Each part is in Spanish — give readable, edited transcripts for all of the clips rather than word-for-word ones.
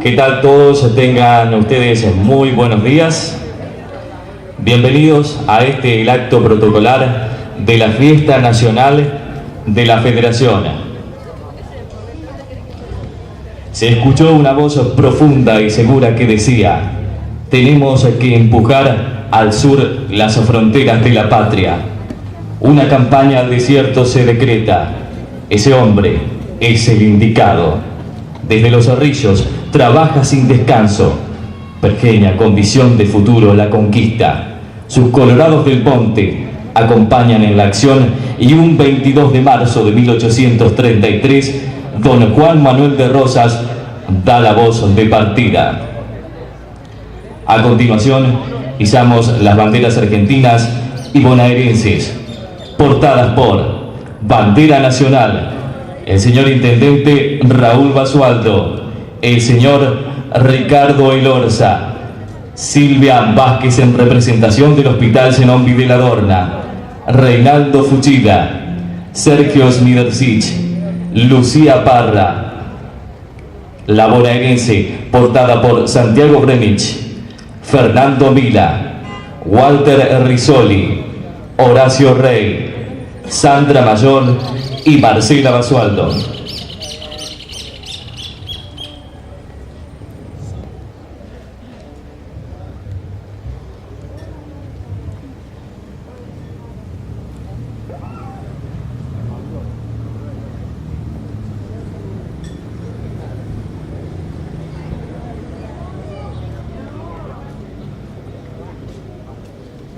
¿Qué tal todos? Tengan ustedes muy buenos días. Bienvenidos a el acto protocolar de la Fiesta Nacional de la Federación. Se escuchó una voz profunda y segura que decía: tenemos que empujar al sur las fronteras de la patria. Una campaña al desierto se decreta. Ese hombre es el indicado. Desde Los Cerrillos trabaja sin descanso. Pergeña con visión de futuro la conquista. Sus colorados del monte acompañan en la acción y un 22 de marzo de 1833, don Juan Manuel de Rosas da la voz de partida. A continuación, izamos las banderas argentinas y bonaerenses, portadas por Bandera Nacional, el señor Intendente Raúl Basualdo, el señor Ricardo Elorza, Silvia Vázquez en representación del Hospital Zenón de la Dorna, Reinaldo Fuchida, Sergio Smidercich, Lucía Parra. La bonaerense, portada por Santiago Bremich, Fernando Mila, Walter Rizzoli, Horacio Rey, Sandra Mayor y Marcela Basualdo.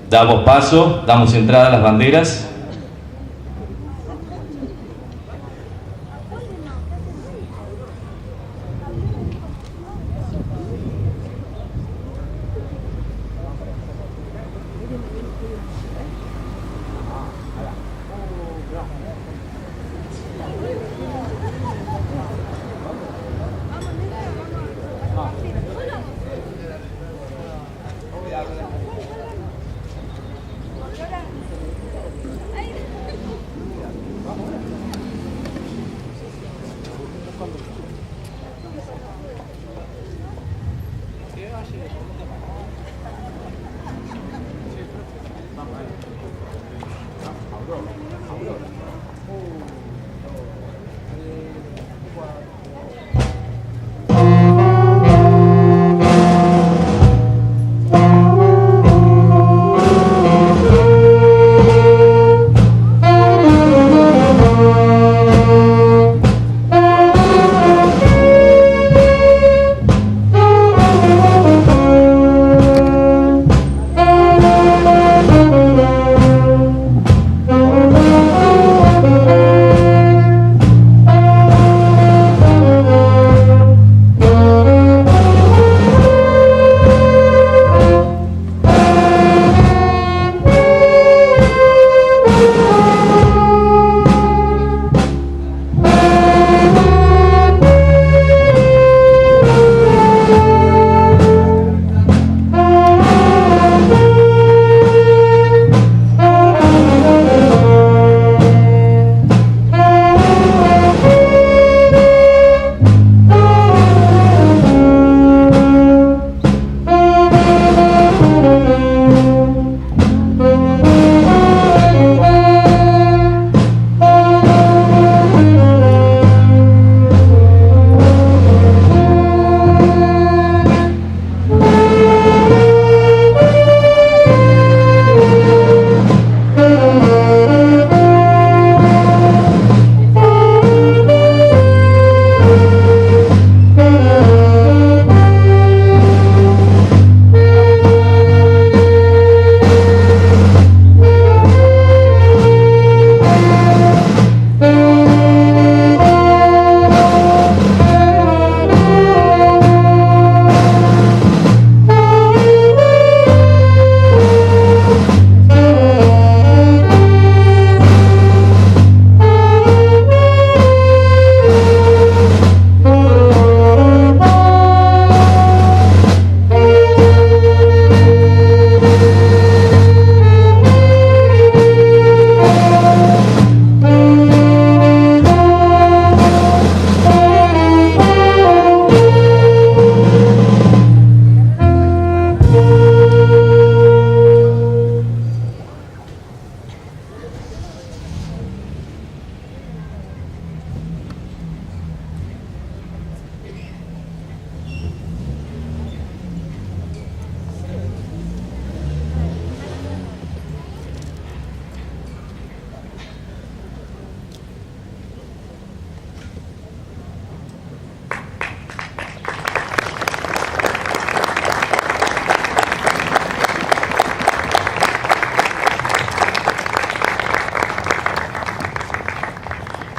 Damos paso, damos entrada a las banderas.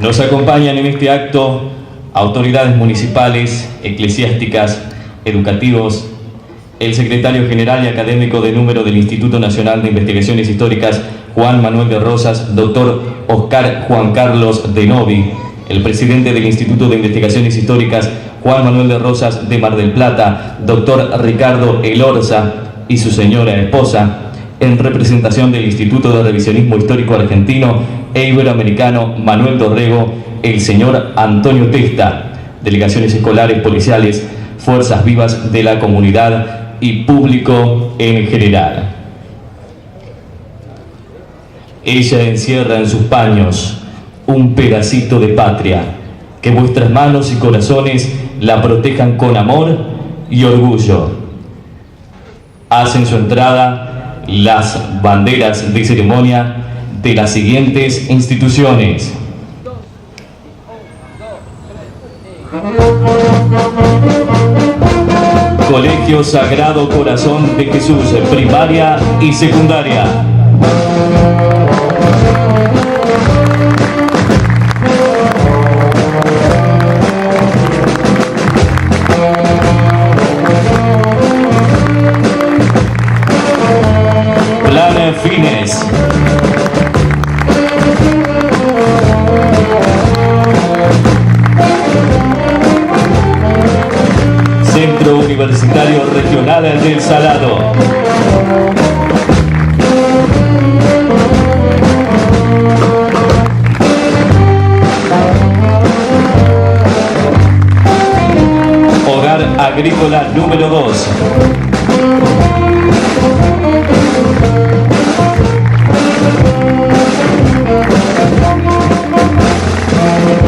Nos acompañan en este acto autoridades municipales, eclesiásticas, educativos, el secretario general y académico de número del Instituto Nacional de Investigaciones Históricas, Juan Manuel de Rosas, doctor Oscar Juan Carlos de Novi, el presidente del Instituto de Investigaciones Históricas, Juan Manuel de Rosas de Mar del Plata, doctor Ricardo Elorza y su señora esposa, en representación del Instituto de Revisionismo Histórico Argentino e Iberoamericano Manuel Dorrego, el señor Antonio Testa, delegaciones escolares, policiales, fuerzas vivas de la comunidad y público en general. Ella encierra en sus paños un pedacito de patria, que vuestras manos y corazones la protejan con amor y orgullo. Hacen su entrada las banderas de ceremonia de las siguientes instituciones: Colegio Sagrado Corazón de Jesús, primaria y secundaria. Plan Fines. Centro Universitario Regional del Salado. Hogar Agrícola número 2.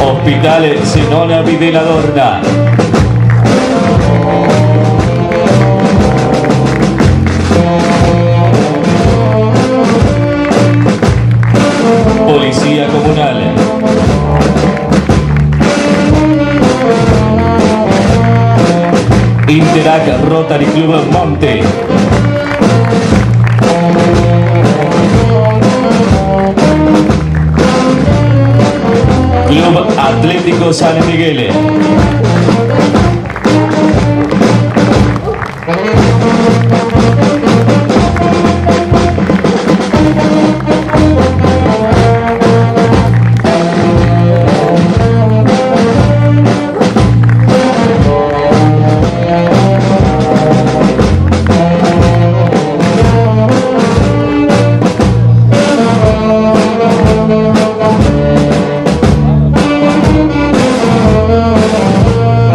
Hospital Zenona Videla Dorna. Policía Comunal. Interac Rotary Club Monte. Club Atlético San Miguel.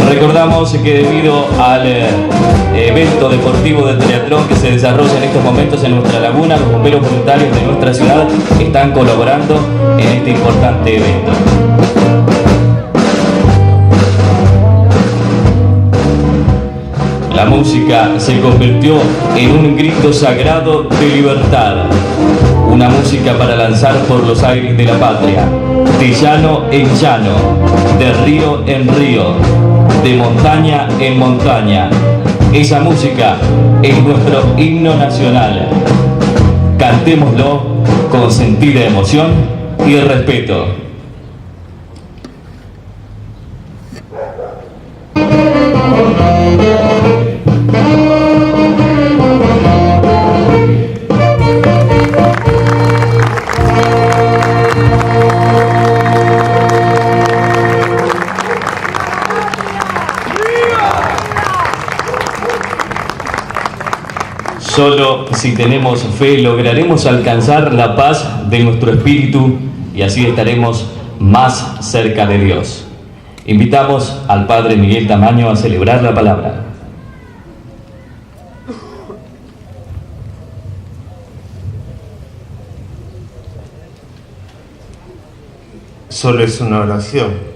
Recordamos que debido al evento deportivo del triatlón que se desarrolla en estos momentos en nuestra laguna, los bomberos voluntarios de nuestra ciudad están colaborando en este importante evento. La música se convirtió en un grito sagrado de libertad, una música para lanzar por los aires de la patria, de llano en llano, de río en río, de montaña en montaña. Esa música es nuestro himno nacional. Cantémoslo con sentida emoción y respeto. Solo si tenemos fe lograremos alcanzar la paz de nuestro espíritu y así estaremos más cerca de Dios. Invitamos al Padre Miguel Tamaño a celebrar la palabra. Solo es una oración.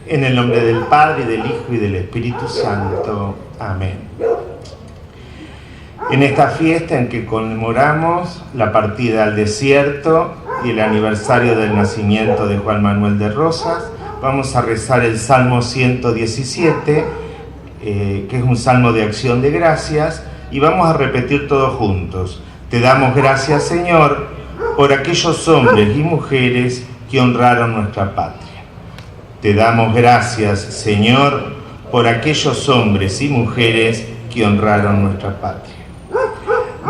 En el nombre del Padre, del Hijo y del Espíritu Santo. Amén. En esta fiesta en que conmemoramos la partida al desierto y el aniversario del nacimiento de Juan Manuel de Rosas, Vamos a rezar el Salmo 117, que es un salmo de acción de gracias, y vamos a repetir todos juntos. Te damos gracias, Señor, por aquellos hombres y mujeres que honraron nuestra patria. Te damos gracias, Señor, por aquellos hombres y mujeres que honraron nuestra patria.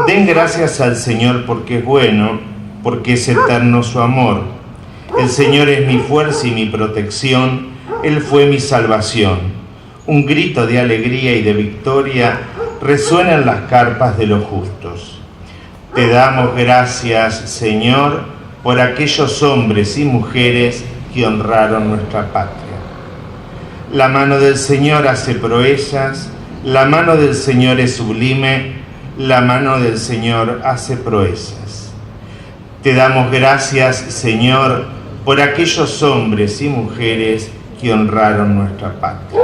Den gracias al Señor porque es bueno, porque es eterno su amor. El Señor es mi fuerza y mi protección, Él fue mi salvación. Un grito de alegría y de victoria resuena en las carpas de los justos. Te damos gracias, Señor, por aquellos hombres y mujeres que honraron nuestra patria. La mano del Señor hace proezas, la mano del Señor es sublime, la mano del Señor hace proezas. Te damos gracias, Señor, por aquellos hombres y mujeres que honraron nuestra patria.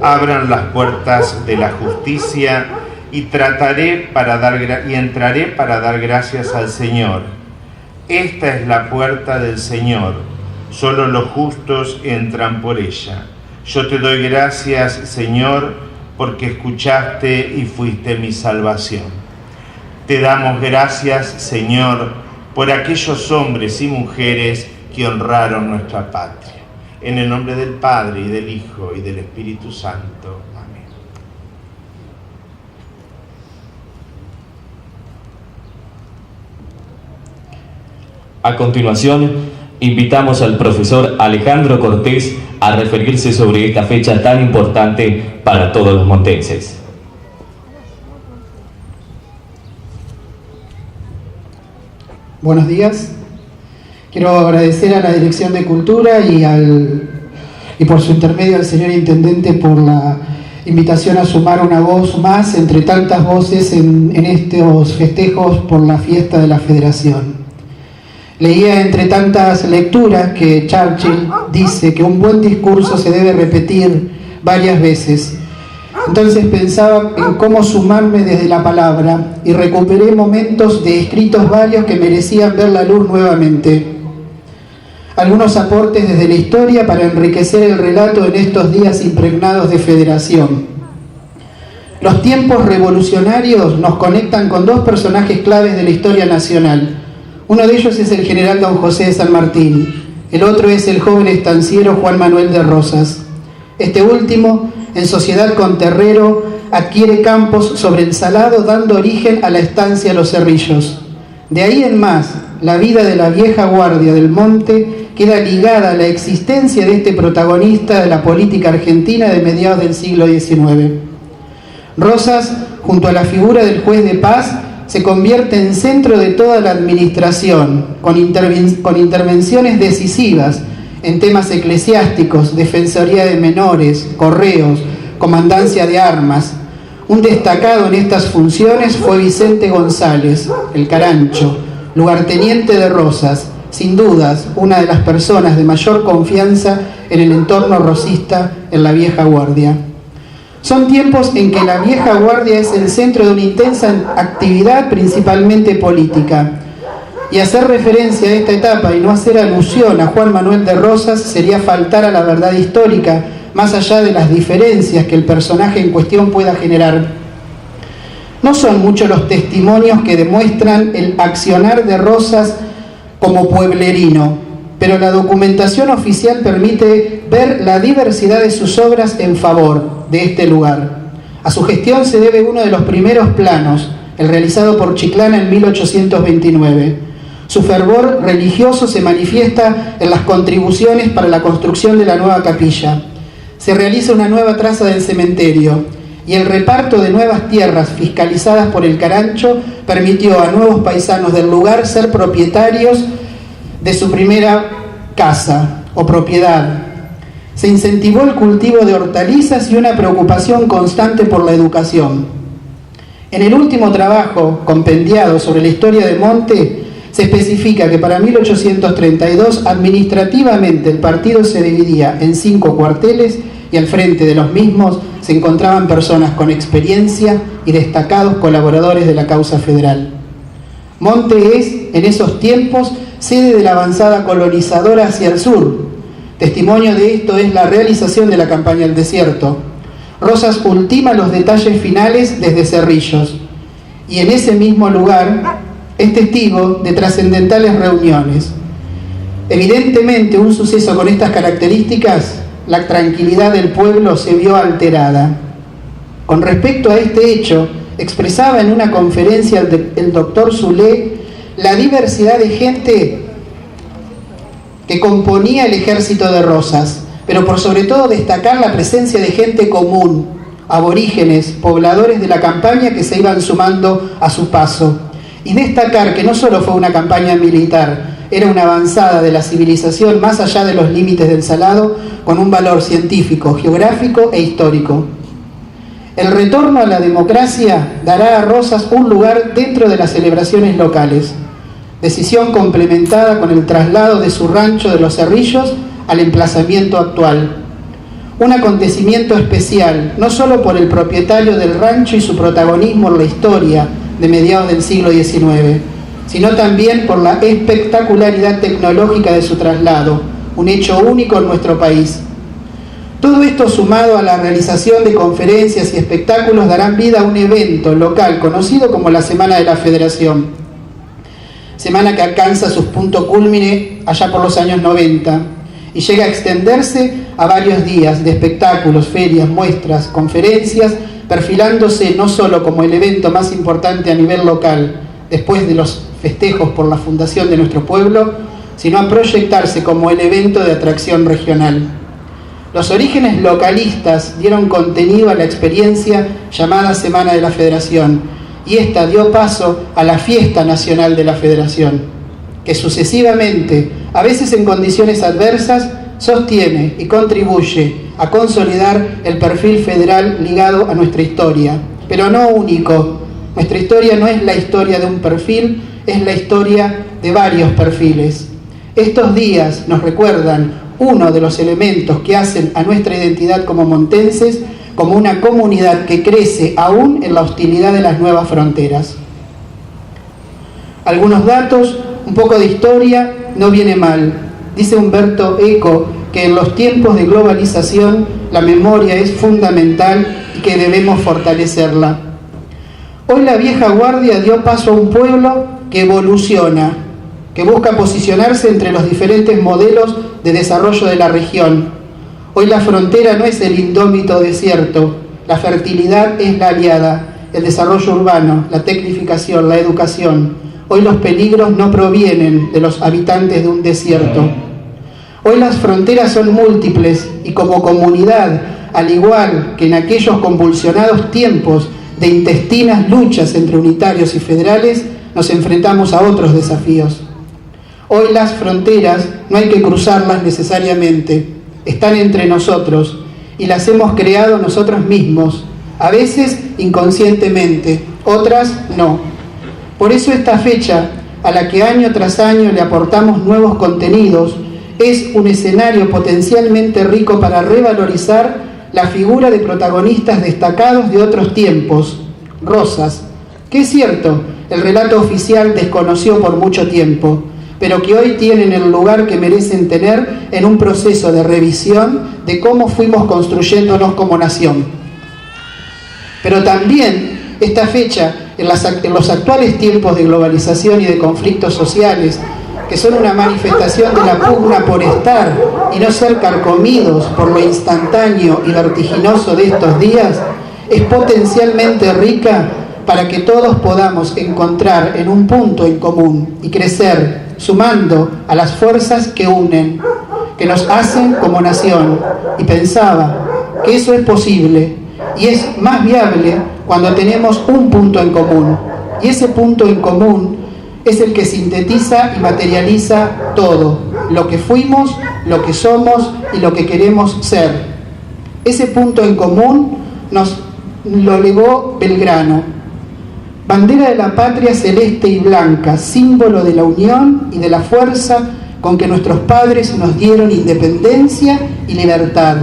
Abran las puertas de la justicia y entraré para dar gracias al Señor. Esta es la puerta del Señor, solo los justos entran por ella. Yo te doy gracias, Señor, porque escuchaste y fuiste mi salvación. Te damos gracias, Señor, por aquellos hombres y mujeres que honraron nuestra patria. En el nombre del Padre, y del Hijo, y del Espíritu Santo. Amén. A continuación, invitamos al profesor Alejandro Cortés a referirse sobre esta fecha tan importante para todos los montenses. Buenos días. Quiero agradecer a la Dirección de Cultura y por su intermedio al señor Intendente por la invitación a sumar una voz más entre tantas voces en estos festejos por la fiesta de la Federación. Leía entre tantas lecturas que Churchill dice que un buen discurso se debe repetir varias veces. Entonces pensaba en cómo sumarme desde la palabra y recuperé momentos de escritos varios que merecían ver la luz nuevamente. Algunos aportes desde la historia para enriquecer el relato en estos días impregnados de federación. Los tiempos revolucionarios nos conectan con dos personajes claves de la historia nacional. Uno de ellos es el general don José de San Martín, el otro es el joven estanciero Juan Manuel de Rosas. Este último, en sociedad con Terrero, adquiere campos sobre el Salado, dando origen a la estancia Los Cerrillos. De ahí en más, la vida de la vieja guardia del monte queda ligada a la existencia de este protagonista de la política argentina de mediados del siglo XIX. Rosas, junto a la figura del juez de paz, se convierte en centro de toda la administración, con intervenciones decisivas en temas eclesiásticos, defensoría de menores, correos, comandancia de armas. Un destacado en estas funciones fue Vicente González, el Carancho, lugarteniente de Rosas, sin dudas una de las personas de mayor confianza en el entorno rosista en la vieja guardia. Son tiempos en que la vieja guardia es el centro de una intensa actividad principalmente política. Y hacer referencia a esta etapa y no hacer alusión a Juan Manuel de Rosas sería faltar a la verdad histórica, más allá de las diferencias que el personaje en cuestión pueda generar. No son muchos los testimonios que demuestran el accionar de Rosas como pueblerino, pero la documentación oficial permite ver la diversidad de sus obras en favor de este lugar. A su gestión se debe uno de los primeros planos, el realizado por Chiclana en 1829. Su fervor religioso se manifiesta en las contribuciones para la construcción de la nueva capilla. Se realiza una nueva traza del cementerio y el reparto de nuevas tierras fiscalizadas por el Carancho permitió a nuevos paisanos del lugar ser propietarios de su primera casa o propiedad. Se incentivó el cultivo de hortalizas y una preocupación constante por la educación. En el último trabajo compendiado sobre la historia de Monte, se especifica que para 1832 administrativamente el partido se dividía en 5 cuarteles y al frente de los mismos se encontraban personas con experiencia y destacados colaboradores de la causa federal. Monte es, en esos tiempos, sede de la avanzada colonizadora hacia el sur. Testimonio de esto es la realización de la campaña del desierto. Rosas ultima los detalles finales desde Cerrillos, y en ese mismo lugar es testigo de trascendentales reuniones. Evidentemente, un suceso con estas características, la tranquilidad del pueblo se vio alterada. Con respecto a este hecho, expresaba en una conferencia el doctor Zulé la diversidad de gente que componía el ejército de Rosas, pero por sobre todo destacar la presencia de gente común, aborígenes, pobladores de la campaña que se iban sumando a su paso. Y destacar que no solo fue una campaña militar, era una avanzada de la civilización más allá de los límites del Salado, con un valor científico, geográfico e histórico. El retorno a la democracia dará a Rosas un lugar dentro de las celebraciones locales, decisión complementada con el traslado de su rancho de Los Cerrillos al emplazamiento actual. Un acontecimiento especial, no solo por el propietario del rancho y su protagonismo en la historia de mediados del siglo XIX, sino también por la espectacularidad tecnológica de su traslado, un hecho único en nuestro país. Todo esto sumado a la realización de conferencias y espectáculos darán vida a un evento local conocido como la Semana de la Federación. Semana que alcanza sus puntos cúlmine allá por los años 90 y llega a extenderse a varios días de espectáculos, ferias, muestras, conferencias, perfilándose no solo como el evento más importante a nivel local, después de los festejos por la fundación de nuestro pueblo, sino a proyectarse como el evento de atracción regional. Los orígenes localistas dieron contenido a la experiencia llamada Semana de la Federación, y esta dio paso a la Fiesta Nacional de la Federación, que sucesivamente, a veces en condiciones adversas, sostiene y contribuye a consolidar el perfil federal ligado a nuestra historia, pero no único. Nuestra historia no es la historia de un perfil, es la historia de varios perfiles. Estos días nos recuerdan uno de los elementos que hacen a nuestra identidad como montenses como una comunidad que crece aún en la hostilidad de las nuevas fronteras. Algunos datos, un poco de historia, no viene mal. Dice Humberto Eco que en los tiempos de globalización la memoria es fundamental y que debemos fortalecerla. Hoy la vieja guardia dio paso a un pueblo que evoluciona, que busca posicionarse entre los diferentes modelos de desarrollo de la región. Hoy la frontera no es el indómito desierto, la fertilidad es la aliada, el desarrollo urbano, la tecnificación, la educación. Hoy los peligros no provienen de los habitantes de un desierto. Hoy las fronteras son múltiples y como comunidad, al igual que en aquellos convulsionados tiempos de intestinas luchas entre unitarios y federales, nos enfrentamos a otros desafíos. Hoy las fronteras no hay que cruzarlas necesariamente, están entre nosotros y las hemos creado nosotros mismos, a veces inconscientemente, otras no. Por eso esta fecha, a la que año tras año le aportamos nuevos contenidos, es un escenario potencialmente rico para revalorizar la figura de protagonistas destacados de otros tiempos, Rosas, que es cierto, el relato oficial desconoció por mucho tiempo, pero que hoy tienen el lugar que merecen tener en un proceso de revisión de cómo fuimos construyéndonos como nación. Pero también esta fecha, en los actuales tiempos de globalización y de conflictos sociales, que son una manifestación de la pugna por estar y no ser carcomidos por lo instantáneo y vertiginoso de estos días, es potencialmente rica para que todos podamos encontrar en un punto en común y crecer sumando a las fuerzas que unen, que nos hacen como nación. Y pensaba que eso es posible y es más viable cuando tenemos un punto en común. Y ese punto en común es el que sintetiza y materializa todo, lo que fuimos, lo que somos y lo que queremos ser. Ese punto en común nos lo legó Belgrano. Bandera de la patria celeste y blanca, símbolo de la unión y de la fuerza con que nuestros padres nos dieron independencia y libertad.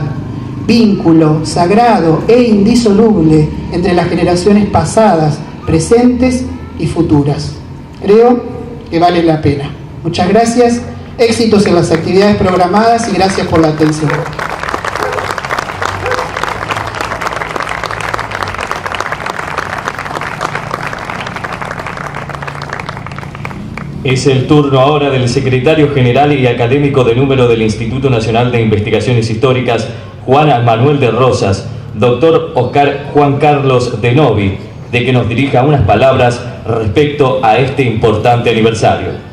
Vínculo sagrado e indisoluble entre las generaciones pasadas, presentes y futuras. Creo que vale la pena. Muchas gracias Éxitos en las actividades programadas y gracias por la atención. Es el turno ahora del secretario general y académico de número del Instituto Nacional de Investigaciones Históricas, Juan Manuel de Rosas, doctor Oscar Juan Carlos de Novi, de que nos dirija unas palabras respecto a este importante aniversario.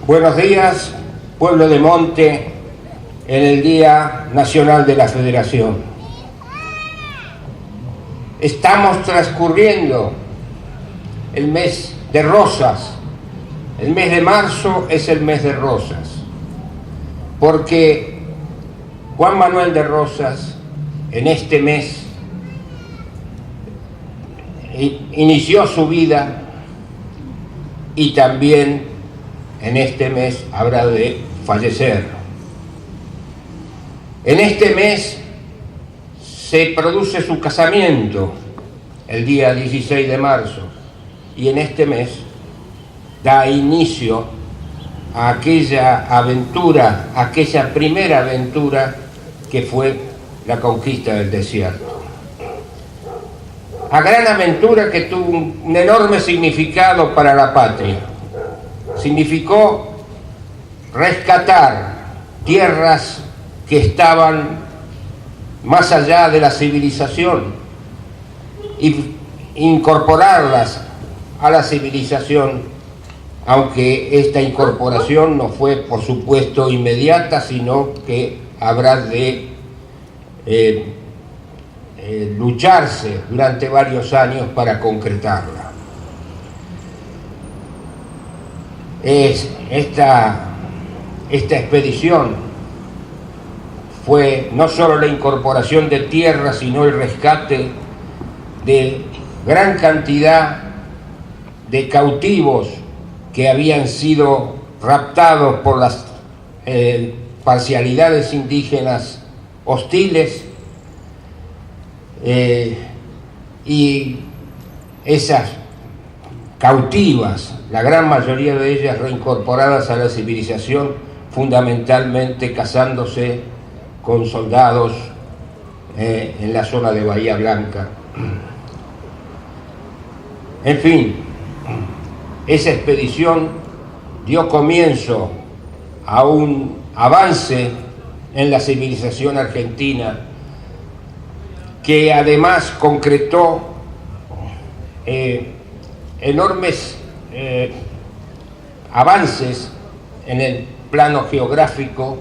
Buenos días, pueblo de Monte, en el Día Nacional de la Federación. Estamos transcurriendo el mes de rosas. El mes de marzo es el mes de rosas, porque Juan Manuel de Rosas en este mes inició su vida y también en este mes habrá de fallecer. En este mes se produce su casamiento, el día 16 de marzo, y en este mes da inicio a aquella aventura, aquella primera aventura que fue la conquista del desierto. A gran aventura que tuvo un enorme significado para la patria. Significó rescatar tierras que estaban más allá de la civilización y incorporarlas a la civilización, aunque esta incorporación no fue, por supuesto, inmediata, sino que habrá de lucharse durante varios años para concretarla. Esta expedición fue no solo la incorporación de tierra, sino el rescate de gran cantidad de cautivos que habían sido raptados por las parcialidades indígenas hostiles, y esas cautivas, la gran mayoría de ellas reincorporadas a la civilización, fundamentalmente casándose con soldados en la zona de Bahía Blanca. En fin, esa expedición dio comienzo a un avance en la civilización argentina que además concretó enormes avances en el plano geográfico,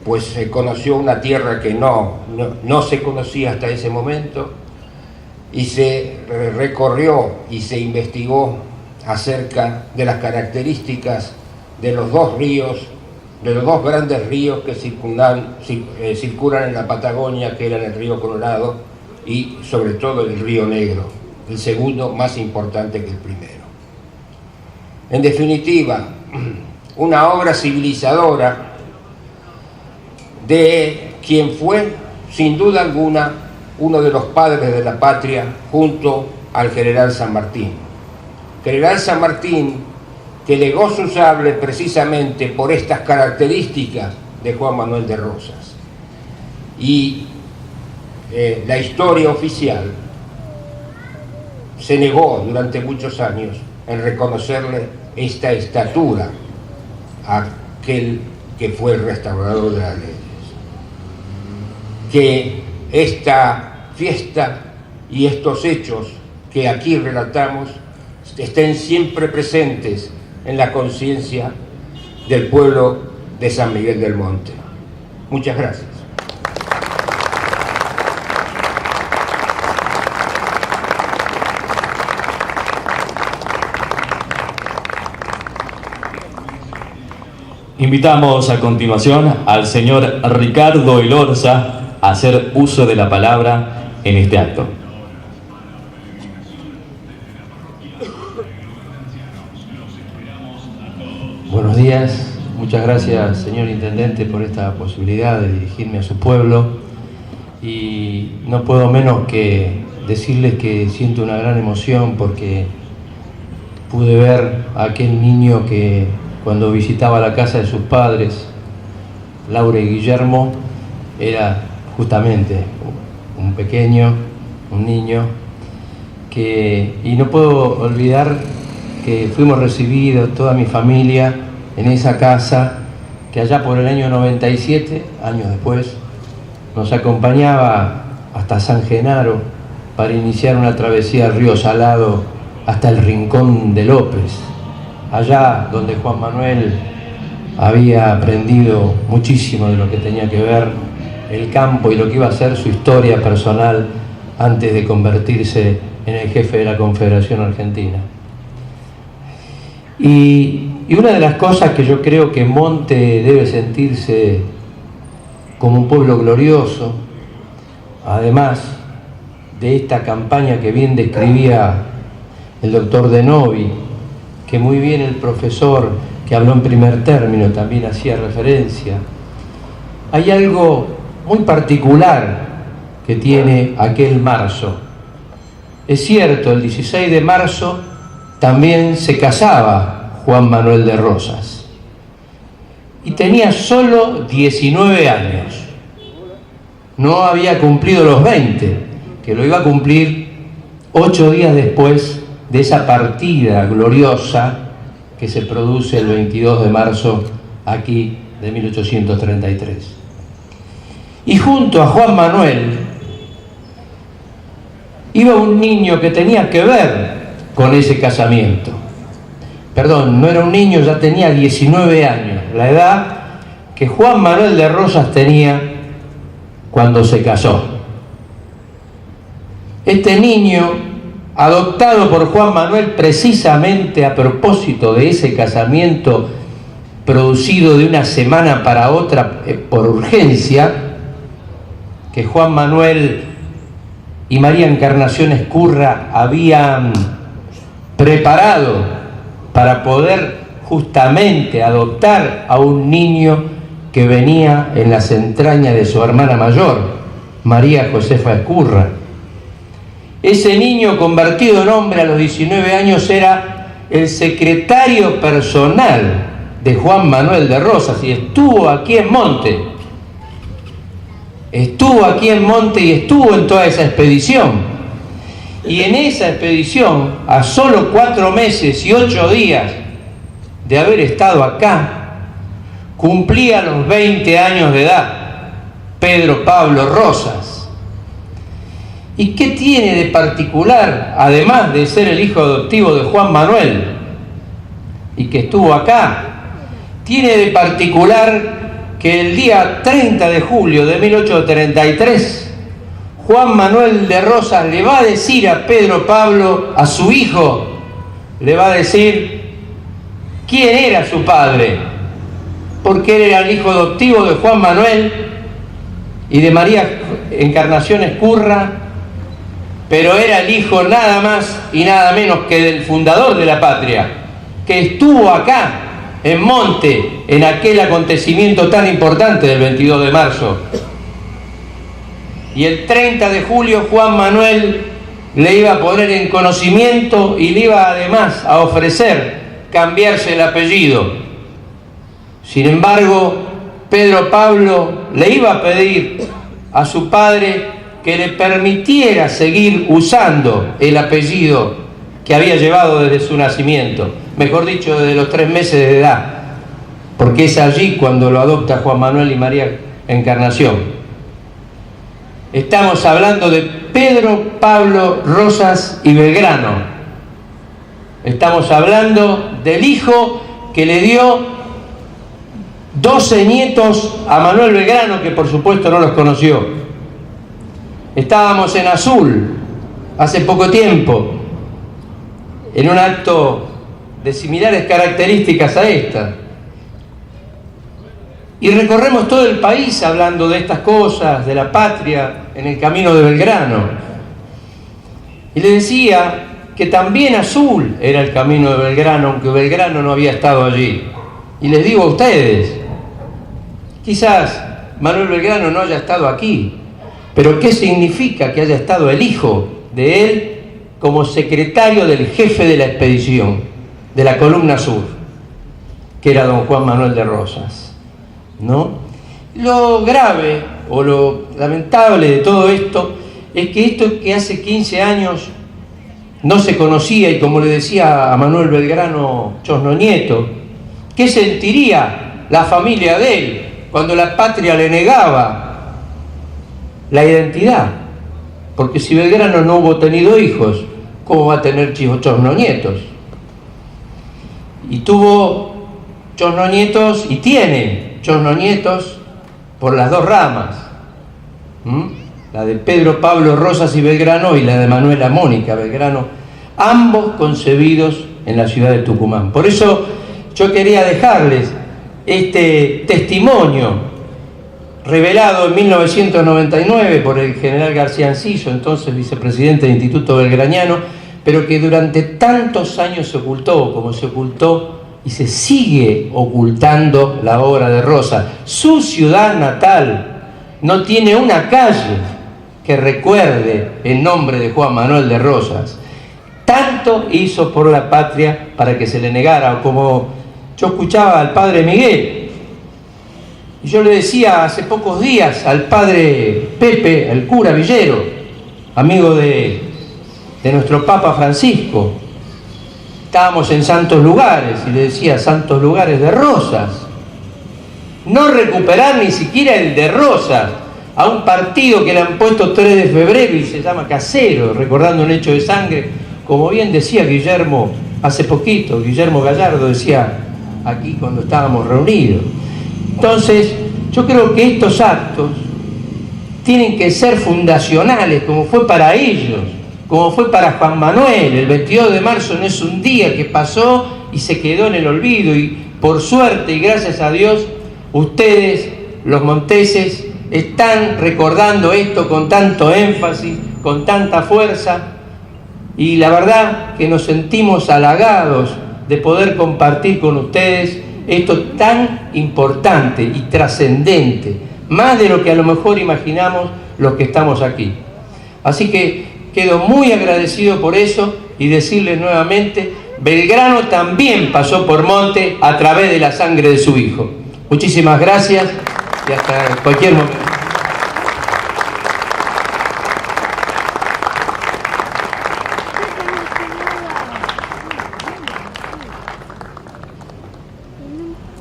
pues se conoció una tierra que no se conocía hasta ese momento, y se recorrió y se investigó acerca de las características de los dos ríos, de los dos grandes ríos que circulan en la Patagonia, que eran el río Colorado y sobre todo el río Negro, el segundo más importante que el primero. En definitiva, una obra civilizadora de quien fue, sin duda alguna, uno de los padres de la patria junto al general San Martín. General San Martín que legó su sable precisamente por estas características de Juan Manuel de Rosas. Y la historia oficial se negó durante muchos años en reconocerle esta estatura a aquel que fue el restaurador de las leyes. Que esta fiesta y estos hechos que aquí relatamos estén siempre presentes en la conciencia del pueblo de San Miguel del Monte. Muchas gracias. Invitamos a continuación al señor Ricardo Elorza a hacer uso de la palabra en este acto. Buenos días, Muchas gracias, señor Intendente, por esta posibilidad de dirigirme a su pueblo. Y no puedo menos que decirles que siento una gran emoción porque pude ver a aquel niño que cuando visitaba la casa de sus padres, Laura y Guillermo, era justamente un pequeño, un niño, y no puedo olvidar que fuimos recibidos, toda mi familia, en esa casa que allá por el año 97, años después, nos acompañaba hasta San Genaro para iniciar una travesía al río Salado hasta el Rincón de López, allá donde Juan Manuel había aprendido muchísimo de lo que tenía que ver el campo y lo que iba a ser su historia personal antes de convertirse en el jefe de la Confederación Argentina. Y una de las cosas que yo creo que Monte debe sentirse como un pueblo glorioso, además de esta campaña que bien describía el doctor De Novi, que muy bien el profesor que habló en primer término también hacía referencia, hay algo muy particular que tiene aquel marzo. Es cierto, el 16 de marzo también se casaba Juan Manuel de Rosas y tenía solo 19 años. No había cumplido los 20, que lo iba a cumplir 8 días después de esa partida gloriosa que se produce el 22 de marzo aquí de 1833. Y junto a Juan Manuel iba un niño que tenía que ver con ese casamiento. Perdón, no era un niño, ya tenía 19 años, la edad que Juan Manuel de Rosas tenía cuando se casó. Este niño, adoptado por Juan Manuel precisamente a propósito de ese casamiento producido de una semana para otra por urgencia, que Juan Manuel y María Encarnación Escurra habían preparado para poder justamente adoptar a un niño que venía en las entrañas de su hermana mayor, María Josefa Escurra. Ese niño convertido en hombre a los 19 años era el secretario personal de Juan Manuel de Rosas y estuvo aquí en Monte. Estuvo aquí en Monte y estuvo en toda esa expedición. Y en esa expedición, a solo 4 meses y 8 días de haber estado acá, cumplía los 20 años de edad, Pedro Pablo Rosas. ¿Y qué tiene de particular, además de ser el hijo adoptivo de Juan Manuel, y que estuvo acá? Tiene de particular que el día 30 de julio de 1833, Juan Manuel de Rosas le va a decir a Pedro Pablo, a su hijo, le va a decir quién era su padre, porque él era el hijo adoptivo de Juan Manuel y de María Encarnación Escurra, pero era el hijo nada más y nada menos que del fundador de la patria, que estuvo acá en Monte en aquel acontecimiento tan importante del 22 de marzo. Y el 30 de julio Juan Manuel le iba a poner en conocimiento y le iba además a ofrecer cambiarse el apellido. Sin embargo, Pedro Pablo le iba a pedir a su padre que le permitiera seguir usando el apellido que había llevado desde su nacimiento, mejor dicho, desde los 3 meses de edad, porque es allí cuando lo adopta Juan Manuel y María Encarnación. Estamos hablando de Pedro Pablo Rosas y Belgrano. Estamos hablando del hijo que le dio 12 nietos a Manuel Belgrano, que por supuesto no los conoció. Estábamos en Azul hace poco tiempo, en un acto de similares características a esta. Y recorremos todo el país hablando de estas cosas, de la patria, en el camino de Belgrano. Y le decía que también Azul era el camino de Belgrano, aunque Belgrano no había estado allí. Y les digo a ustedes, quizás Manuel Belgrano no haya estado aquí, pero ¿qué significa que haya estado el hijo de él como secretario del jefe de la expedición, de la columna sur, que era don Juan Manuel de Rosas, ¿no? Lo grave o lo lamentable de todo esto es que esto que hace 15 años no se conocía, y como le decía a Manuel Belgrano Chosno Nieto, ¿qué sentiría la familia de él cuando la patria le negaba la identidad? Porque si Belgrano no hubo tenido hijos, ¿cómo va a tener Chosno Nietos? Y tuvo Chosno Nietos, y tiene Chosno Nietos por las dos ramas, la de Pedro Pablo Rosas y Belgrano y la de Manuela Mónica Belgrano, ambos concebidos en la ciudad de Tucumán. Por eso yo quería dejarles este testimonio revelado en 1999 por el general García Anciso, entonces vicepresidente del Instituto Belgraniano, pero que durante tantos años se ocultó, como se ocultó y se sigue ocultando la obra de Rosas. Su ciudad natal no tiene una calle que recuerde el nombre de Juan Manuel de Rosas. Tanto hizo por la patria para que se le negara, como yo escuchaba al padre Miguel, y yo le decía hace pocos días al padre Pepe, el cura Villero, amigo de nuestro Papa Francisco, estábamos en santos lugares, y le decía, santos lugares de Rosas, no recuperar ni siquiera el de Rosas, a un partido que le han puesto 3 de febrero y se llama Casero, recordando un hecho de sangre, como bien decía Guillermo hace poquito, Guillermo Gallardo decía aquí cuando estábamos reunidos. Entonces, yo creo que estos actos tienen que ser fundacionales, como fue para ellos, como fue para Juan Manuel. El 22 de marzo no es un día que pasó y se quedó en el olvido, y por suerte y gracias a Dios, ustedes, los monteses, están recordando esto con tanto énfasis, con tanta fuerza, y la verdad que nos sentimos halagados de poder compartir con ustedes esto tan importante y trascendente, más de lo que a lo mejor imaginamos los que estamos aquí. Así que quedo muy agradecido por eso, y decirles nuevamente, Belgrano también pasó por Monte a través de la sangre de su hijo. Muchísimas gracias y hasta cualquier momento.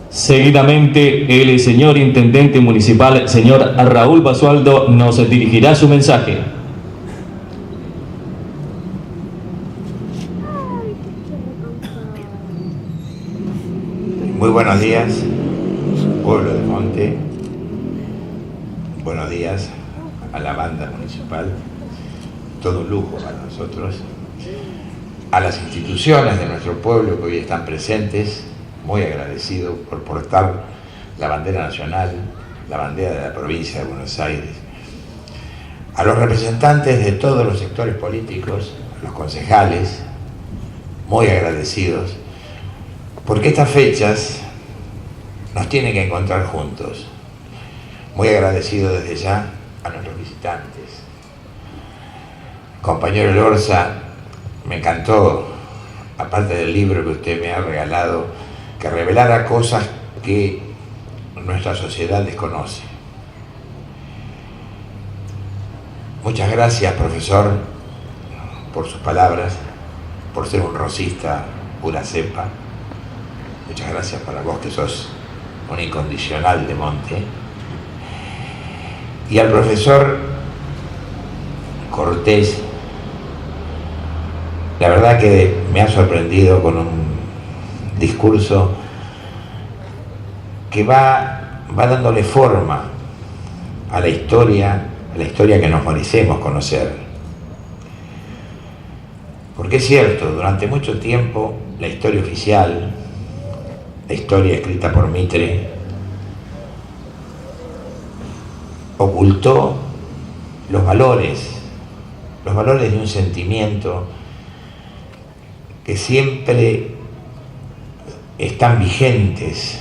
Seguidamente, el señor Intendente Municipal, señor Raúl Basualdo, nos dirigirá su mensaje. Muy buenos días, pueblo de Monte. Buenos días a la banda municipal. Todo un lujo para nosotros. A las instituciones de nuestro pueblo que hoy están presentes, muy agradecido por portar la bandera nacional, la bandera de la provincia de Buenos Aires. A los representantes de todos los sectores políticos, los concejales, muy agradecidos, porque estas fechas nos tienen que encontrar juntos. Muy agradecido desde ya a nuestros visitantes. Compañero Lorza, me encantó, aparte del libro que usted me ha regalado, que revelara cosas que nuestra sociedad desconoce. Muchas gracias, profesor, por sus palabras, por ser un rosista pura cepa. Muchas gracias para vos, que sos un incondicional de Monte. Y al profesor Cortés, la verdad que me ha sorprendido con un discurso que va dándole forma a la historia que nos merecemos conocer. Porque es cierto, durante mucho tiempo la historia oficial, la historia escrita por Mitre, ocultó los valores de un sentimiento que siempre están vigentes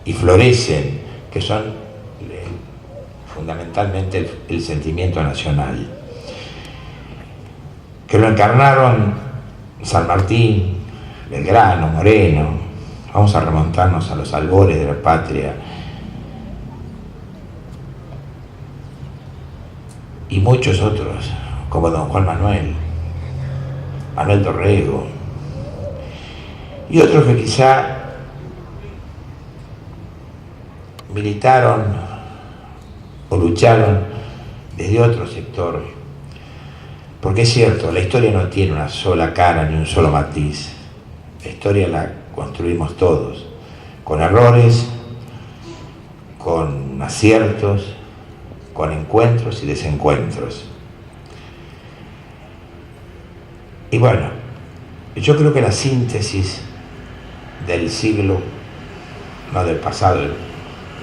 y florecen, que son fundamentalmente el sentimiento nacional, que lo encarnaron San Martín, Belgrano, Moreno. Vamos a remontarnos a los albores de la patria, y muchos otros, como don Juan Manuel, Manuel Dorrego, y otros que quizá militaron o lucharon desde otro sector, porque es cierto, la historia no tiene una sola cara ni un solo matiz. La historia la construimos todos, con errores, con aciertos, con encuentros y desencuentros. Y bueno, yo creo que la síntesis del siglo, no del pasado,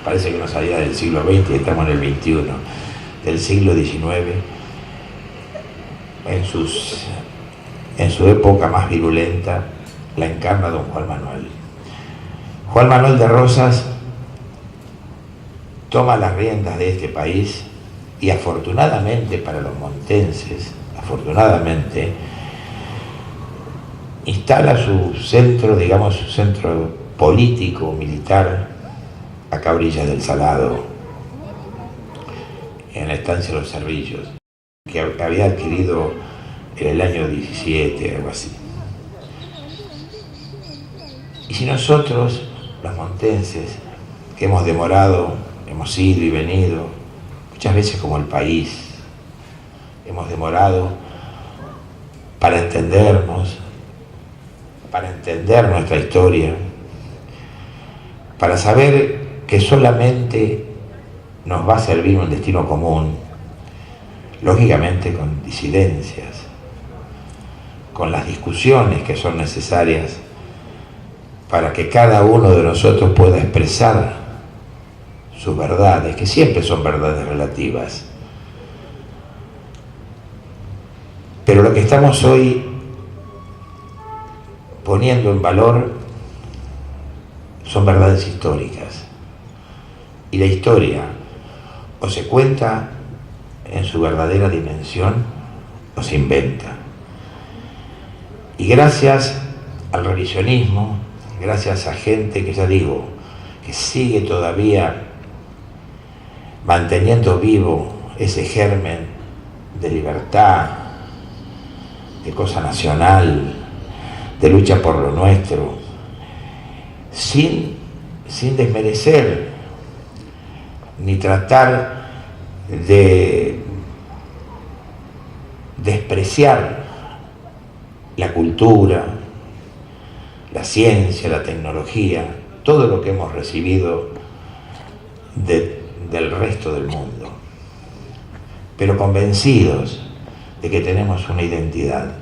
parece que no salía del siglo XX y estamos en el XXI, del siglo XIX, en su época más virulenta, la encarna don Juan Manuel. Juan Manuel de Rosas toma las riendas de este país y afortunadamente para los montenses, afortunadamente, instala su centro, digamos, su centro político, militar, acá a orillas del Salado, en la estancia de los Cerrillos, que había adquirido en el año 17, algo así. Y si nosotros, los montenses, que hemos demorado, hemos ido y venido, muchas veces como el país, hemos demorado para entendernos, para entender nuestra historia, para saber que solamente nos va a servir un destino común, lógicamente con disidencias, con las discusiones que son necesarias para que cada uno de nosotros pueda expresar sus verdades, que siempre son verdades relativas. Pero lo que estamos hoy poniendo en valor son verdades históricas. Y la historia o se cuenta en su verdadera dimensión o se inventa. Y gracias al revisionismo, gracias a gente que, ya digo, que sigue todavía manteniendo vivo ese germen de libertad, de cosa nacional, de lucha por lo nuestro, sin desmerecer ni tratar de despreciar la cultura, la ciencia, la tecnología, todo lo que hemos recibido del resto del mundo, pero convencidos de que tenemos una identidad.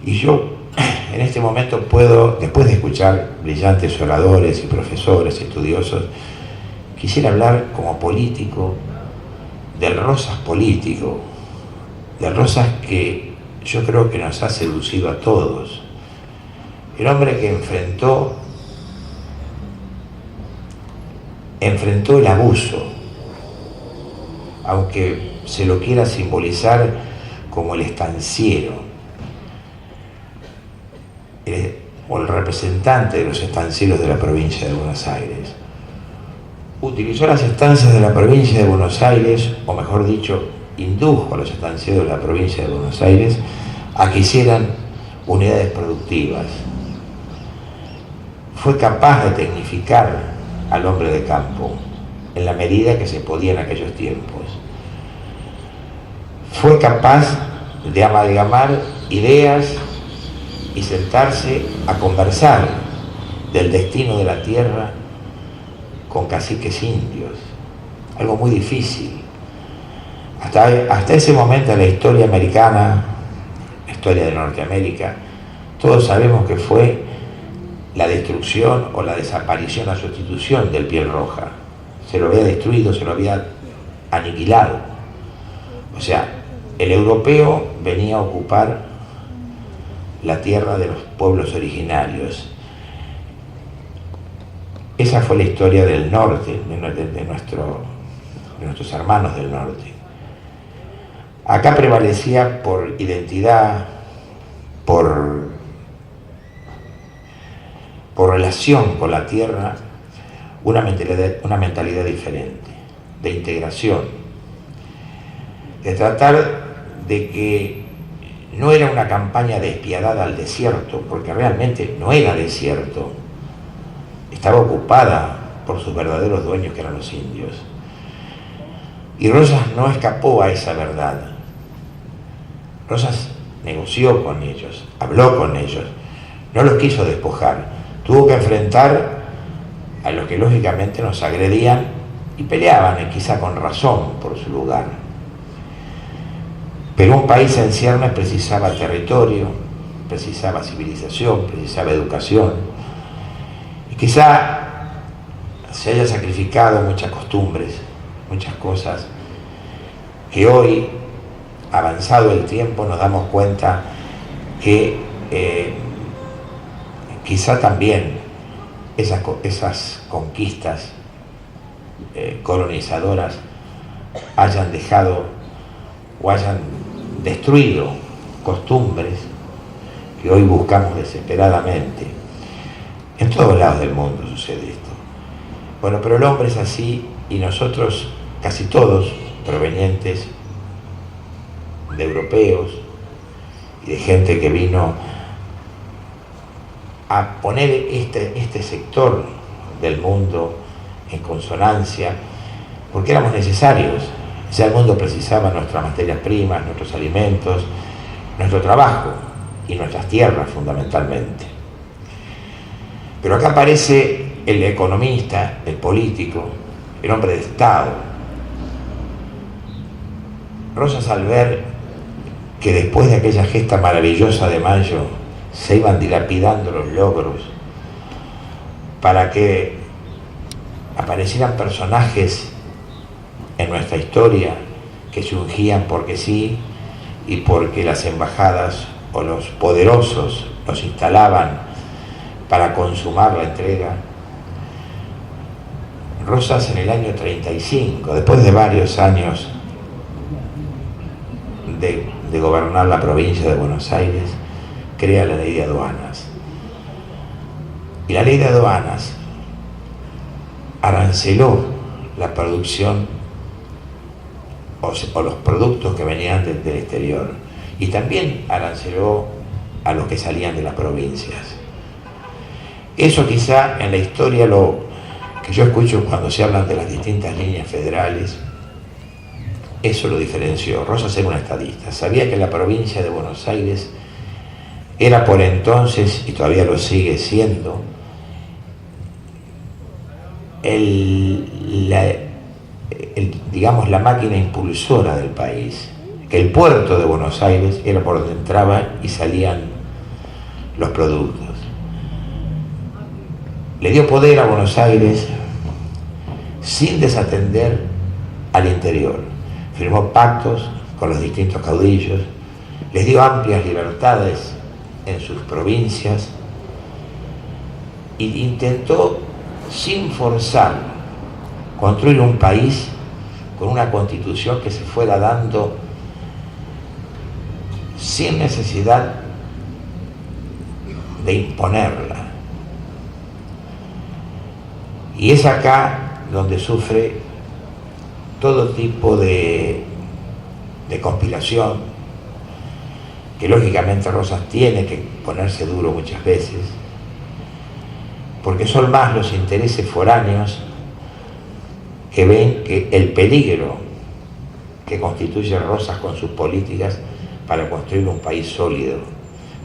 Y yo en este momento puedo, después de escuchar brillantes oradores y profesores, estudiosos, quisiera hablar como político del Rosas político, del Rosas que yo creo que nos ha seducido a todos. El hombre que enfrentó el abuso, aunque se lo quiera simbolizar como el estanciero, o el representante de los estancieros de la provincia de Buenos Aires. Utilizó las estancias de la provincia de Buenos Aires, o mejor dicho, indujo a los estancieros de la provincia de Buenos Aires a que hicieran unidades productivas. Fue capaz de tecnificar al hombre de campo en la medida que se podía en aquellos tiempos. Fue capaz de amalgamar ideas y sentarse a conversar del destino de la tierra con caciques indios, algo muy difícil. Hasta ese momento en la historia americana, la historia de Norteamérica, todos sabemos que fue la destrucción o la desaparición, la sustitución del piel roja. Se lo había destruido, se lo había aniquilado. O sea, el europeo venía a ocupar la tierra de los pueblos originarios. Esa fue la historia del norte, de nuestros hermanos del norte. Acá prevalecía por identidad, por relación con la tierra, una mentalidad diferente, de integración, de tratar de que no era una campaña despiadada al desierto, porque realmente no era desierto, estaba ocupada por sus verdaderos dueños, que eran los indios. Y Rosas no escapó a esa verdad. Rosas negoció con ellos, habló con ellos, no los quiso despojar, tuvo que enfrentar a los que lógicamente nos agredían y peleaban, quizá con razón, por su lugar. Pero un país en ciernes precisaba territorio, precisaba civilización, precisaba educación, y quizá se haya sacrificado muchas costumbres, muchas cosas, que hoy, avanzado el tiempo, nos damos cuenta que quizá también esas conquistas colonizadoras hayan dejado o hayan destruido costumbres que hoy buscamos desesperadamente. En todos lados del mundo sucede esto. Bueno, pero el hombre es así, y nosotros, casi todos, provenientes de europeos y de gente que vino a poner este sector del mundo en consonancia, porque éramos necesarios. Ya el mundo precisaba nuestras materias primas, nuestros alimentos, nuestro trabajo y nuestras tierras fundamentalmente. Pero acá aparece el economista, el político, el hombre de Estado. Rosas, al ver que después de aquella gesta maravillosa de mayo se iban dilapidando los logros para que aparecieran personajes en nuestra historia que se ungían porque sí y porque las embajadas o los poderosos los instalaban para consumar la entrega. Rosas, en el año 35, después de varios años de gobernar la provincia de Buenos Aires, crea la ley de aduanas. Y la ley de aduanas aranceló la producción o los productos que venían del exterior, y también aranceló a los que salían de las provincias. Eso quizá en la historia, lo que yo escucho cuando se hablan de las distintas líneas federales, eso lo diferenció. Rosas era un estadista, sabía que la provincia de Buenos Aires era por entonces, y todavía lo sigue siendo, digamos, la máquina impulsora del país, que el puerto de Buenos Aires era por donde entraban y salían los productos. Le dio poder a Buenos Aires sin desatender al interior. Firmó pactos con los distintos caudillos, les dio amplias libertades en sus provincias e intentó, sin forzar, construir un país con una constitución que se fuera dando sin necesidad de imponerla. Y es acá donde sufre todo tipo de conspiración, que lógicamente Rosas tiene que ponerse duro muchas veces, porque son más los intereses foráneos que ven que el peligro que constituye Rosas con sus políticas para construir un país sólido,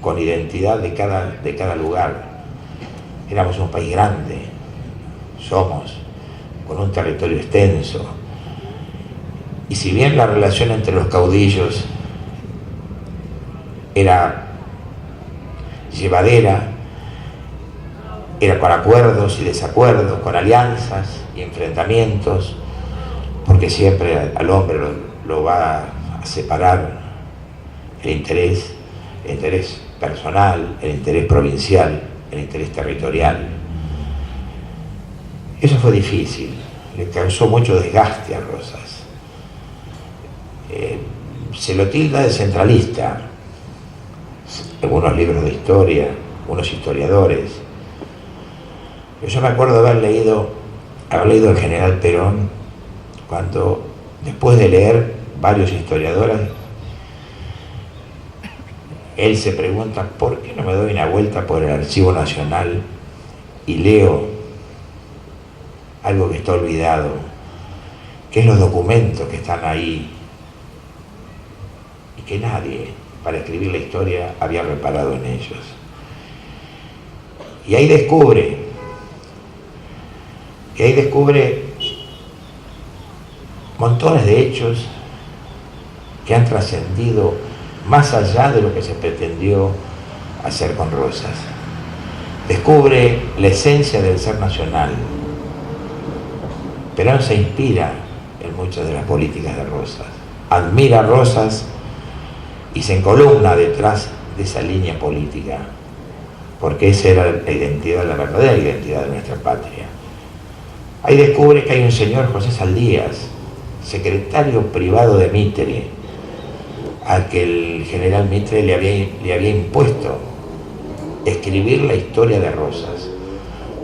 con identidad de cada lugar. Éramos un país grande, somos, con un territorio extenso, y si bien la relación entre los caudillos era llevadera, era con acuerdos y desacuerdos, con alianzas y enfrentamientos, porque siempre al hombre lo va a separar el interés personal, el interés provincial, el interés territorial. Eso fue difícil, le causó mucho desgaste a Rosas. Se lo tilda de centralista, algunos libros de historia, unos historiadores. Yo me acuerdo haber leído el general Perón, cuando después de leer varios historiadores, él se pregunta, ¿por qué no me doy una vuelta por el Archivo Nacional y leo algo que está olvidado, que es los documentos que están ahí y que nadie, para escribir la historia, había reparado en ellos? Y ahí descubre montones de hechos que han trascendido más allá de lo que se pretendió hacer con Rosas. Descubre la esencia del ser nacional. Perón se inspira en muchas de las políticas de Rosas, admira a Rosas y se encolumna detrás de esa línea política, porque esa era la identidad, la verdadera identidad de nuestra patria. Ahí descubre que hay un señor, José Saldías, secretario privado de Mitre, a que el general Mitre le había impuesto escribir la historia de Rosas,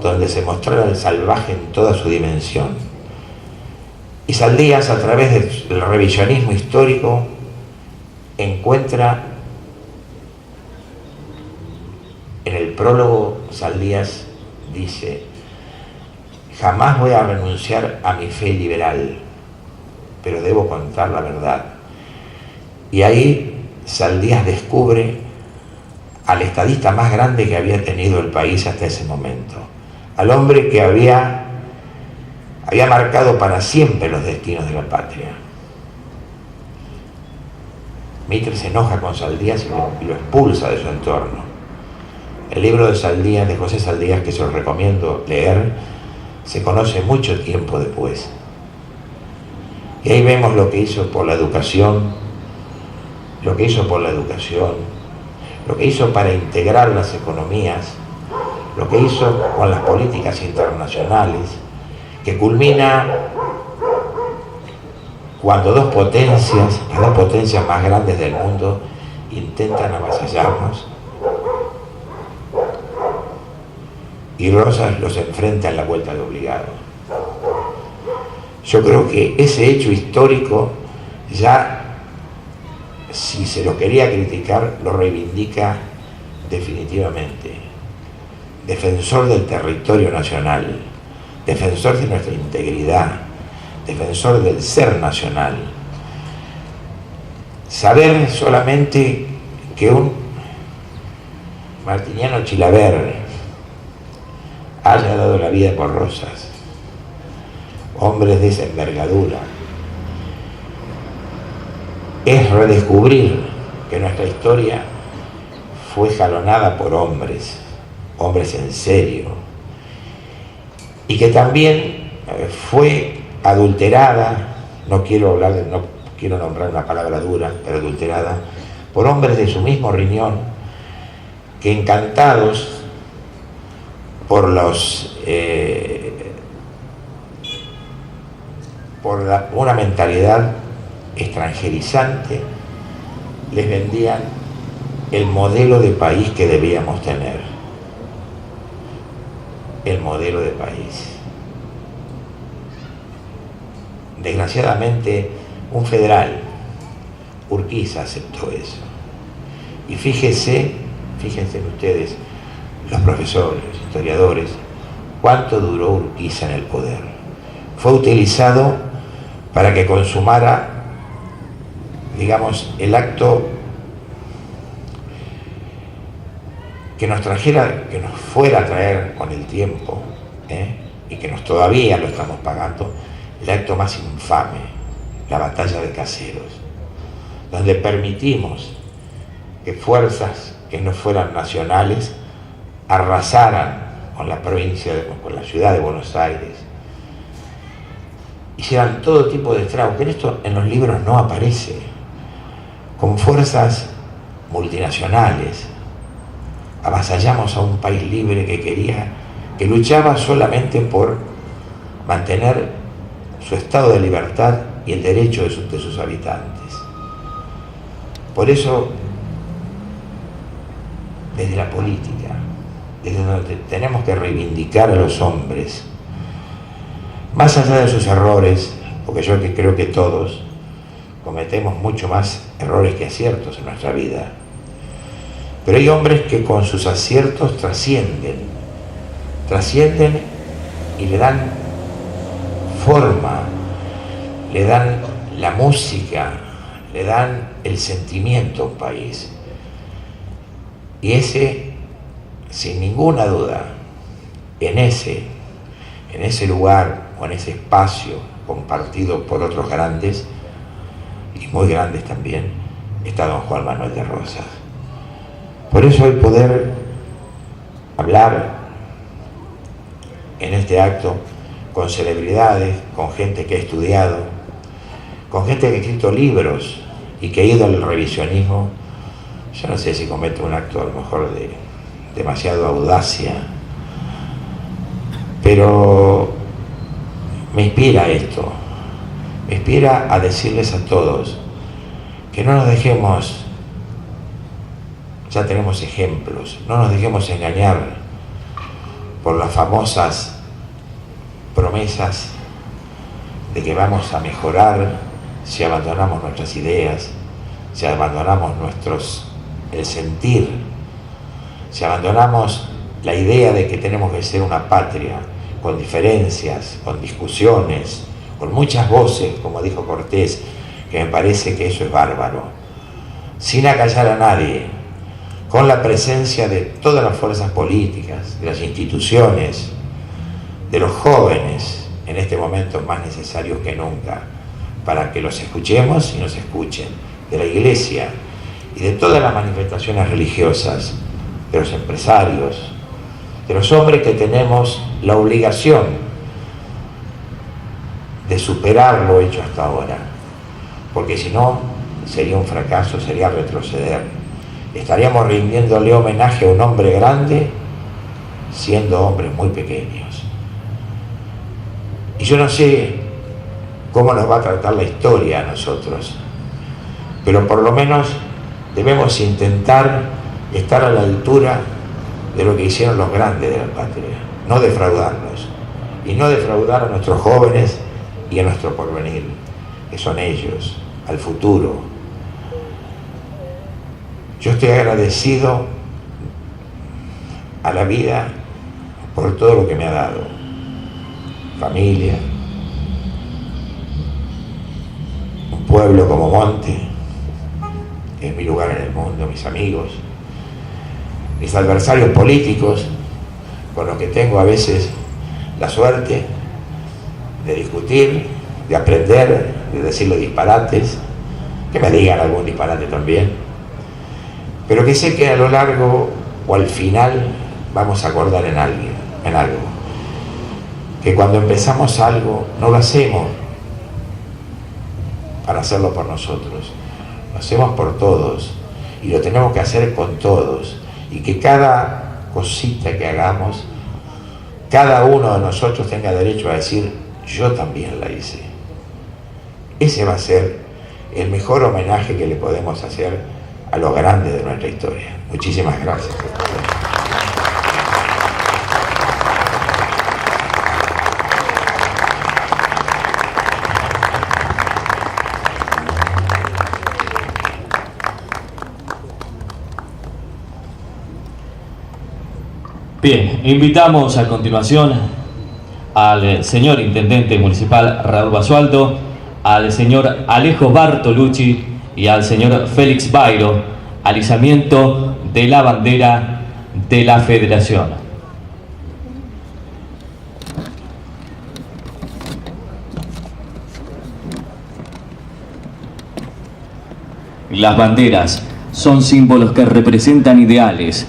donde se mostrara el salvaje en toda su dimensión. Y Saldías, a través del revisionismo histórico, encuentra en el prólogo, Saldías dice: jamás voy a renunciar a mi fe liberal, pero debo contar la verdad. Y ahí Saldías descubre al estadista más grande que había tenido el país hasta ese momento, al hombre que había marcado para siempre los destinos de la patria. Mitre se enoja con Saldías y lo expulsa de su entorno. El libro de Saldías, de José Saldías, que se los recomiendo leer, se conoce mucho tiempo después. Y ahí vemos lo que hizo por la educación, lo que hizo para integrar las economías, lo que hizo con las políticas internacionales, que culmina cuando dos potencias, las dos potencias más grandes del mundo, intentan avasallarnos, y Rosas los enfrenta en la vuelta de obligado. Yo creo que ese hecho histórico ya, si se lo quería criticar, lo reivindica definitivamente. Defensor del territorio nacional, defensor de nuestra integridad, defensor del ser nacional. Saber solamente que un Martiniano Chilaver haya dado la vida por Rosas, hombres de esa envergadura, es redescubrir que nuestra historia fue jalonada por hombres en serio, y que también fue adulterada, no quiero nombrar una palabra dura, pero adulterada, por hombres de su mismo riñón, que encantados por una mentalidad extranjerizante, les vendían el modelo de país que debíamos tener. El modelo de país. Desgraciadamente, un federal, Urquiza, aceptó eso. Y fíjense ustedes, los profesores, los historiadores, cuánto duró Urquiza en el poder. Fue utilizado para que consumara, digamos, el acto que nos fuera a traer con el tiempo, y que todavía lo estamos pagando, el acto más infame, la batalla de Caseros, donde permitimos que fuerzas que no fueran nacionales arrasaran con la provincia, con la ciudad de Buenos Aires, hicieran todo tipo de estragos, que esto en los libros no aparece, con fuerzas multinacionales. Avasallamos a un país libre que luchaba solamente por mantener su estado de libertad y el derecho de sus habitantes. Por eso, desde la política, desde donde tenemos que reivindicar a los hombres, más allá de sus errores, porque yo creo que todos cometemos mucho más errores que aciertos en nuestra vida, pero hay hombres que con sus aciertos trascienden y le dan forma, le dan la música, le dan el sentimiento a un país. Y ese, sin ninguna duda, en ese lugar o en ese espacio compartido por otros grandes, y muy grandes también, está don Juan Manuel de Rosas. Por eso el poder hablar en este acto con celebridades, con gente que ha estudiado, con gente que ha escrito libros y que ha ido al revisionismo, yo no sé si cometo un acto a lo mejor de demasiada audacia, pero me inspira esto, me inspira a decirles a todos que no nos dejemos, ya tenemos ejemplos, no nos dejemos engañar por las famosas promesas de que vamos a mejorar si abandonamos nuestras ideas, si abandonamos el sentir, si abandonamos la idea de que tenemos que ser una patria con diferencias, con discusiones, con muchas voces, como dijo Cortés, que me parece que eso es bárbaro, sin acallar a nadie, con la presencia de todas las fuerzas políticas, de las instituciones, de los jóvenes, en este momento más necesarios que nunca, para que los escuchemos y nos escuchen, de la Iglesia y de todas las manifestaciones religiosas, de los empresarios, de los hombres que tenemos la obligación de superar lo hecho hasta ahora, porque si no sería un fracaso, sería retroceder. Estaríamos rindiéndole homenaje a un hombre grande siendo hombres muy pequeños. Y yo no sé cómo nos va a tratar la historia a nosotros, pero por lo menos debemos intentar estar a la altura de lo que hicieron los grandes de la patria, no defraudarnos, y no defraudar a nuestros jóvenes y a nuestro porvenir, que son ellos, al futuro. Yo estoy agradecido a la vida por todo lo que me ha dado, familia, un pueblo como Monte, que es mi lugar en el mundo, mis amigos, mis adversarios políticos, con los que tengo a veces la suerte de discutir, de aprender, de decirle disparates, que me digan algún disparate también, pero que sé que a lo largo o al final vamos a acordar en algo, que cuando empezamos algo no lo hacemos para hacerlo por nosotros, lo hacemos por todos y lo tenemos que hacer con todos, y que cada cosita que hagamos, cada uno de nosotros tenga derecho a decir: yo también la hice. Ese va a ser el mejor homenaje que le podemos hacer a los grandes de nuestra historia. Muchísimas gracias. Bien, invitamos a continuación al señor Intendente Municipal Raúl Basualdo, al señor Alejo Bartolucci y al señor Félix Bairo al izamiento de la bandera de la Federación. Las banderas son símbolos que representan ideales.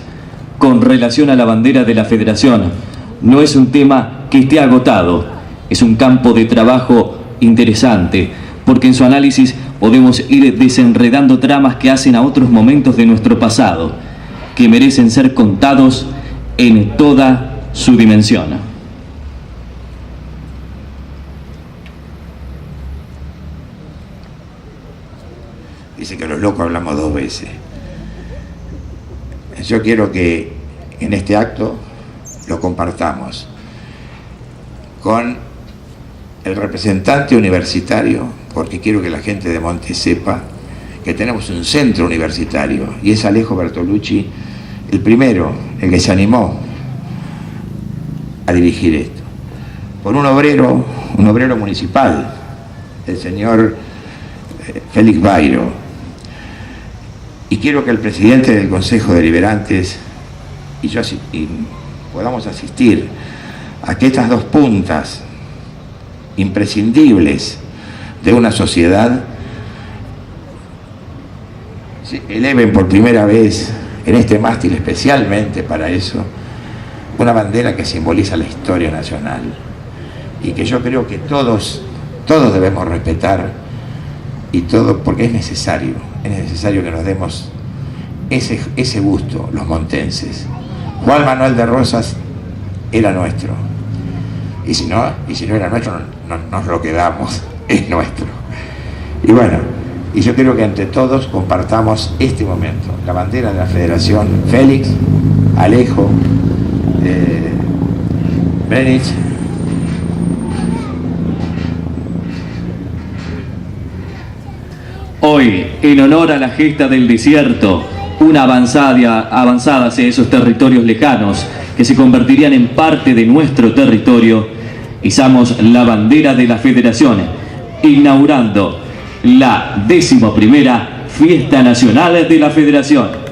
Con relación a la bandera de la Federación, no es un tema que esté agotado, es un campo de trabajo interesante, porque en su análisis podemos ir desenredando tramas que hacen a otros momentos de nuestro pasado, que merecen ser contados en toda su dimensión. Dice que los locos hablamos 2 veces. Yo quiero que en este acto lo compartamos con el representante universitario, porque quiero que la gente de Monte sepa que tenemos un centro universitario, y es Alejo Bertolucci el primero, el que se animó a dirigir esto, con un obrero municipal, el señor Félix Bairo. Y quiero que el presidente del Consejo Deliberantes y yo podamos asistir a que estas 2 puntas imprescindibles de una sociedad se eleven por primera vez en este mástil, especialmente para eso, una bandera que simboliza la historia nacional y que yo creo que todos debemos respetar, y todo porque es necesario que nos demos ese gusto los montenses. Juan Manuel de Rosas era nuestro, y si no era nuestro, no nos lo quedamos, es nuestro. Y bueno, y yo creo que entre todos compartamos este momento, la bandera de la Federación. Félix, Alejo, Benich. Hoy, en honor a la gesta del desierto, una avanzada hacia esos territorios lejanos que se convertirían en parte de nuestro territorio, izamos la bandera de la Federación, inaugurando la 11ª Fiesta Nacional de la Federación.